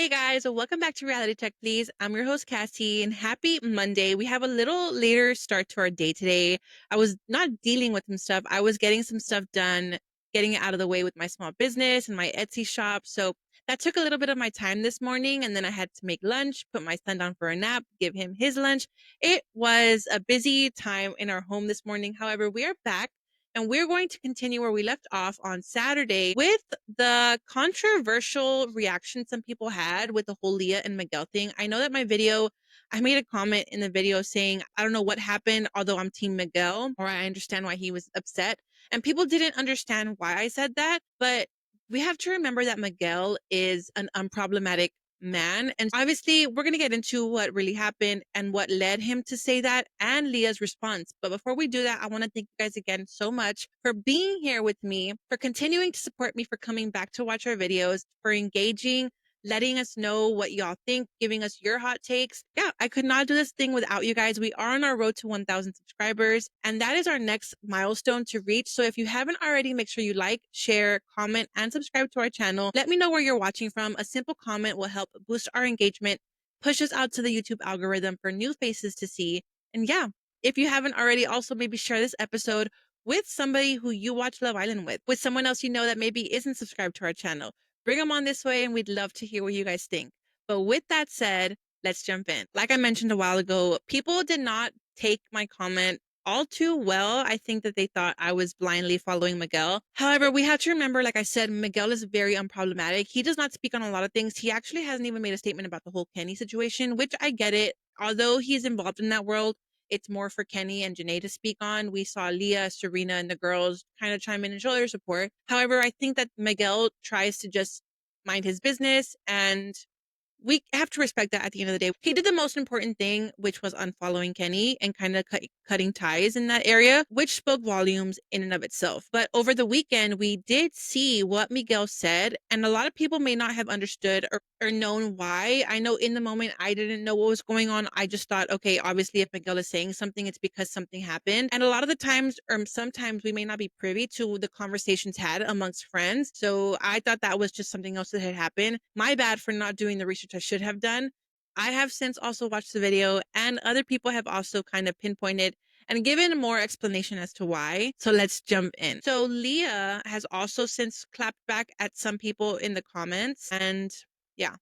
Hey guys, welcome back to Reality Check, please. I'm your host, Cassie, and happy Monday. We have a little later start to our day today. I was not dealing with some stuff. I was getting some stuff done, getting it out of the way with my small business and my Etsy shop. So that took a little bit of my time this morning. And then I had to make lunch, put my son down for a nap, give him his lunch. It was a busy time in our home this morning. However, we are back. And we're going to continue where we left off on Saturday with the controversial reaction some people had with the whole Leah and Miguel thing. I know that I made a comment in the video saying, I don't know what happened, although I'm Team Miguel, or I understand why he was upset. And people didn't understand why I said that. But we have to remember that Miguel is an unproblematic man. And obviously, we're going to get into what really happened and what led him to say that and Leah's response. But before we do that, I want to thank you guys again so much for being here with me, for continuing to support me, for coming back to watch our videos, for engaging, letting us know what y'all think, giving us your hot takes. Yeah, I could not do this thing without you guys. We are on our road to 1,000 subscribers, and that is our next milestone to reach. So if you haven't already, make sure you like, share, comment, and subscribe to our channel. Let me know where you're watching from. A simple comment will help boost our engagement, push us out to the YouTube algorithm for new faces to see. And yeah, if you haven't already, also maybe share this episode with somebody who you watch Love Island with someone else you know that maybe isn't subscribed to our channel. Bring them on this way, and we'd love to hear what you guys think. But with that said, let's jump in. Like I mentioned a while ago, people did not take my comment all too well. I think that they thought I was blindly following Miguel. However, we have to remember, like I said, Miguel is very unproblematic. He does not speak on a lot of things. He actually hasn't even made a statement about the whole Kenny situation, which I get it. Although he's involved in that world, it's more for Kenny and JaNa to speak on. We saw Leah, Serena, and the girls kind of chime in and show their support. However, I think that Miguel tries to just mind his business, and we have to respect that at the end of the day. He did the most important thing, which was unfollowing Kenny and kind of cutting ties in that area, which spoke volumes in and of itself. But over the weekend, we did see what Miguel said, and a lot of people may not have understood or known why. I know in the moment, I didn't know what was going on. I just thought, okay, obviously, if Miguel is saying something, it's because something happened. And a lot of the times, or sometimes, we may not be privy to the conversations had amongst friends. So I thought that was just something else that had happened. My bad for not doing the research I should have done. I have since also watched the video, and other people have also kind of pinpointed and given more explanation as to why. So let's jump in. So Leah has also since clapped back at some people in the comments, and yeah.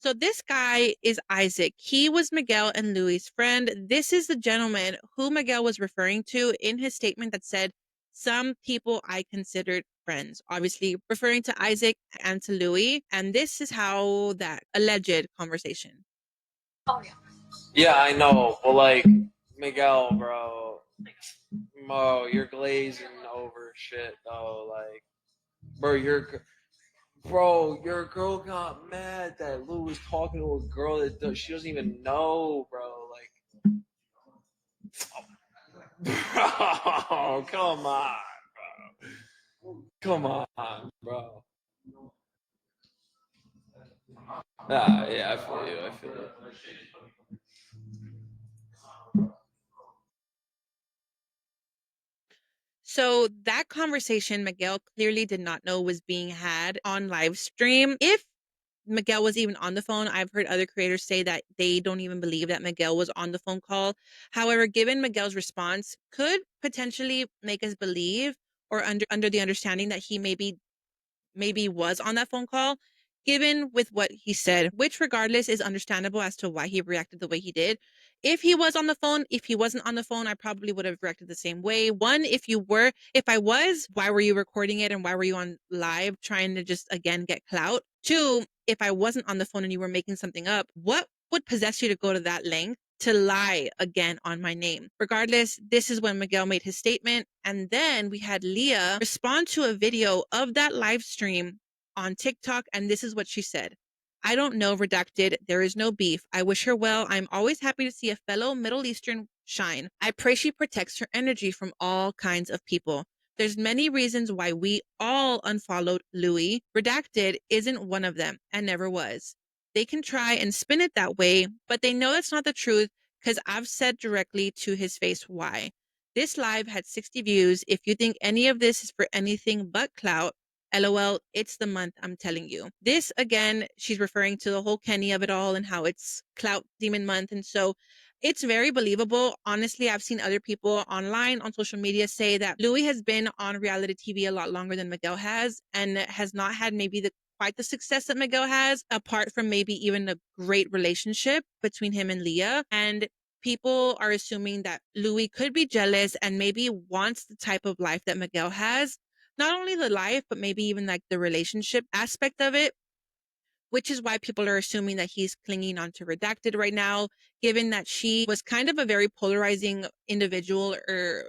So this guy is Isaac. He was Miguel and Louis's friend. This is the gentleman who Miguel was referring to in his statement that said, some people I considered friends, obviously referring to Isaac and to Louis. And this is how that alleged conversation. Yeah, I know, but like Miguel, bro, you're glazing over shit though. Like, bro, your girl got mad that Lou was talking to a girl she doesn't even know, bro. Like, bro, come on, come on, bro. Ah, yeah, I feel you. I feel you. So that conversation, Miguel clearly did not know was being had on live stream. If Miguel was even on the phone, I've heard other creators say that they don't even believe that Miguel was on the phone call. However, given Miguel's response, could potentially make us believe or under the understanding that he maybe was on that phone call, given with what he said, which regardless is understandable as to why he reacted the way he did. If he was on the phone, if he wasn't on the phone, I probably would have reacted the same way. One, if I was, why were you recording it and why were you on live trying to just again get clout? Two, if I wasn't on the phone and you were making something up, what would possess you to go to that length to lie again on my name? Regardless, this is when Miguel made his statement. And then we had Leah respond to a video of that live stream on TikTok. And this is what she said. I don't know, redacted. There is no beef. I wish her well. I'm always happy to see a fellow Middle Eastern shine. I pray she protects her energy from all kinds of people. There's many reasons why we all unfollowed Louis. Redacted isn't one of them and never was. They can try and spin it that way, but they know that's not the truth because I've said directly to his face why. This live had 60 views. If you think any of this is for anything but clout, LOL, it's the month, I'm telling you. This, again, she's referring to the whole Kenny of it all and how it's clout demon month. And so it's very believable. Honestly, I've seen other people online on social media say that Louis has been on reality TV a lot longer than Miguel has and has not had maybe quite the success that Miguel has, apart from maybe even a great relationship between him and Leah. And people are assuming that Louis could be jealous and maybe wants the type of life that Miguel has. Not only the life, but maybe even like the relationship aspect of it, which is why people are assuming that he's clinging on to Redacted right now, given that she was kind of a very polarizing individual or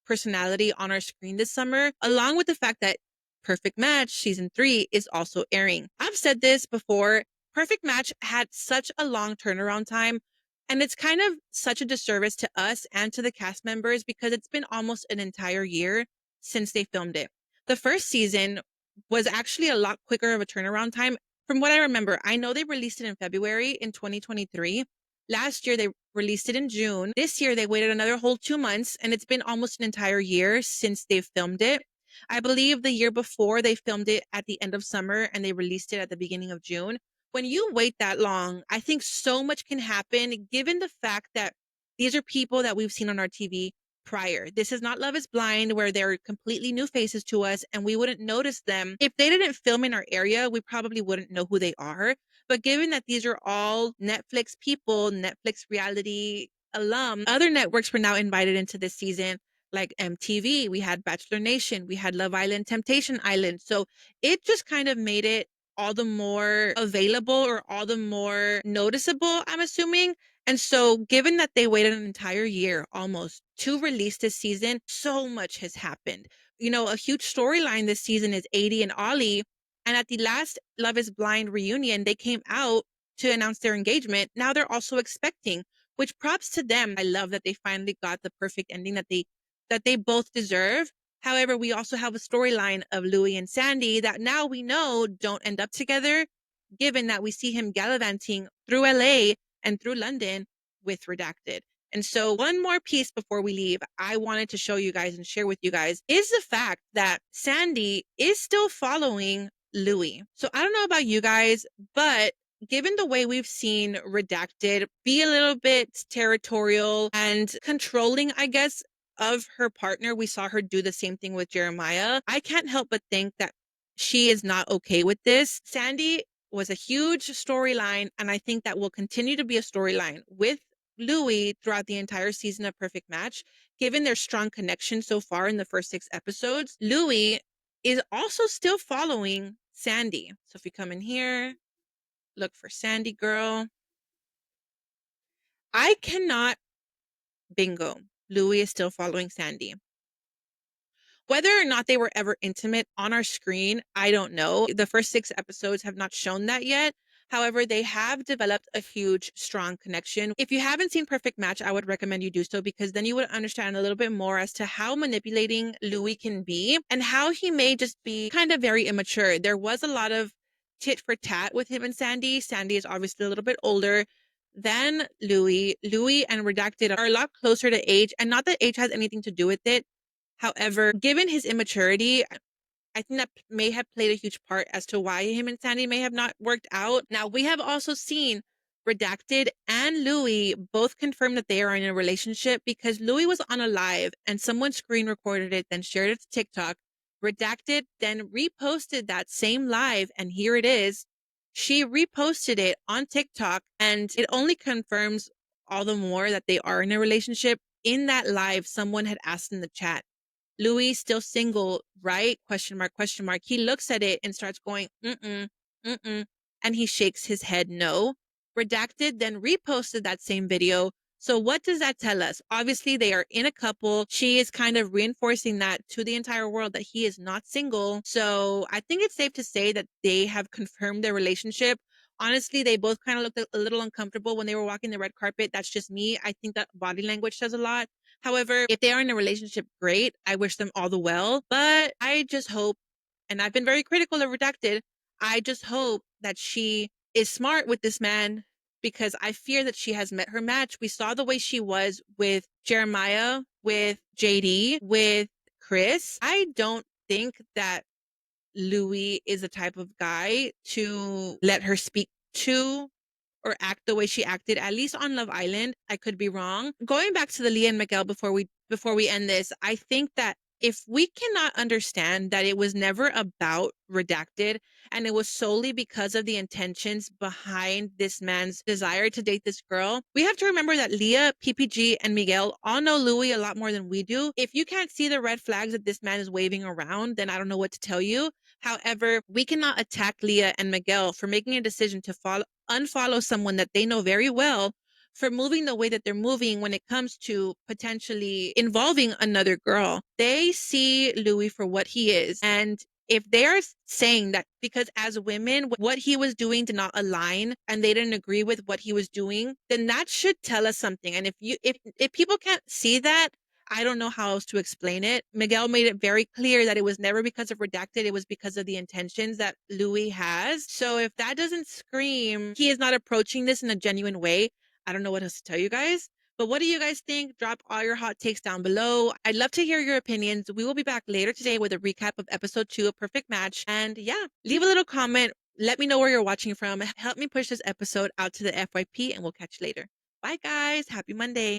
personality on our screen this summer, along with the fact that Perfect Match season 3 is also airing. I've said this before. Perfect Match had such a long turnaround time, and it's kind of such a disservice to us and to the cast members because it's been almost an entire year since they filmed it. The first season was actually a lot quicker of a turnaround time. From what I remember, I know they released it in February in 2023. Last year, they released it in June. This year, they waited another whole 2 months, and it's been almost an entire year since they've filmed it. I believe the year before they filmed it at the end of summer and they released it at the beginning of June. When you wait that long, I think so much can happen given the fact that these are people that we've seen on our TV prior. This is not Love is Blind where they're completely new faces to us and we wouldn't notice them. If they didn't film in our area, we probably wouldn't know who they are. But given that these are all Netflix people, Netflix reality alum, other networks were now invited into this season, like MTV. We had Bachelor Nation, we had Love Island, Temptation Island. So it just kind of made it all the more available or all the more noticeable, I'm assuming. And so, given that they waited an entire year almost to release this season, so much has happened. You know, a huge storyline this season is 80 and Ollie. And at the last Love is Blind reunion, they came out to announce their engagement. Now they're also expecting, which props to them. I love that they finally got the perfect ending that they both deserve. However, we also have a storyline of Louis and Sandy that now we know don't end up together, given that we see him gallivanting through LA and through London with Redacted. And so, one more piece before we leave, I wanted to show you guys and share with you guys is the fact that Sandy is still following Louis. So, I don't know about you guys, but given the way we've seen Redacted be a little bit territorial and controlling, I guess, of her partner, we saw her do the same thing with Jeremiah. I can't help but think that she is not okay with this. Sandy was a huge storyline, and I think that will continue to be a storyline with Louis throughout the entire season of Perfect Match. Given their strong connection so far in the first 6 episodes, Louis is also still following Sandy. So if you come in here, look for Sandy girl. I cannot bingo. Louis is still following Sandy. Whether or not they were ever intimate on our screen, I don't know. The first 6 episodes have not shown that yet. However, they have developed a huge, strong connection. If you haven't seen Perfect Match, I would recommend you do so because then you would understand a little bit more as to how manipulating Louis can be and how he may just be kind of very immature. There was a lot of tit for tat with him and Sandy. Sandy is obviously a little bit older than Louis. Louis and Redacted are a lot closer to age, and not that age has anything to do with it. However, given his immaturity, I think that may have played a huge part as to why him and Sandy may have not worked out. Now, we have also seen Redacted and Louis both confirm that they are in a relationship because Louis was on a live and someone screen recorded it, then shared it to TikTok. Redacted then reposted that same live, and here it is. She reposted it on TikTok, and it only confirms all the more that they are in a relationship. In that live, someone had asked in the chat, Louis still single, right? Question mark, question mark. He looks at it and starts going, mm-mm. And he shakes his head no. Redacted then reposted that same video. So what does that tell us? Obviously, they are in a couple. She is kind of reinforcing that to the entire world that he is not single. So I think it's safe to say that they have confirmed their relationship. Honestly, they both kind of looked a little uncomfortable when they were walking the red carpet. That's just me. I think that body language says a lot. However, if they are in a relationship, great. I wish them all the well. But I just hope, and I've been very critical of Redacted, I just hope that she is smart with this man because I fear that she has met her match. We saw the way she was with Jeremiah, with JD, with Chris. I don't think that Louis is the type of guy to let her speak to or act the way she acted, at least on Love Island. I could be wrong. Going back to the Leah and Miguel before we end this, I think that if we cannot understand that it was never about Redacted and it was solely because of the intentions behind this man's desire to date this girl, we have to remember that Leah, PPG, and Miguel all know Louis a lot more than we do. If you can't see the red flags that this man is waving around, then I don't know what to tell you. However, we cannot attack Leah and Miguel for making a decision to unfollow someone that they know very well for moving the way that they're moving when it comes to potentially involving another girl. They see Louis for what he is. And if they're saying that because as women, what he was doing did not align and they didn't agree with what he was doing, then that should tell us something. And if people can't see that, I don't know how else to explain it. Miguel made it very clear that it was never because of Redacted. It was because of the intentions that Louis has. So if that doesn't scream, he is not approaching this in a genuine way, I don't know what else to tell you guys. But what do you guys think? Drop all your hot takes down below. I'd love to hear your opinions. We will be back later today with a recap of episode 2 of Perfect Match. And yeah, leave a little comment. Let me know where you're watching from. Help me push this episode out to the FYP, and we'll catch you later. Bye, guys. Happy Monday.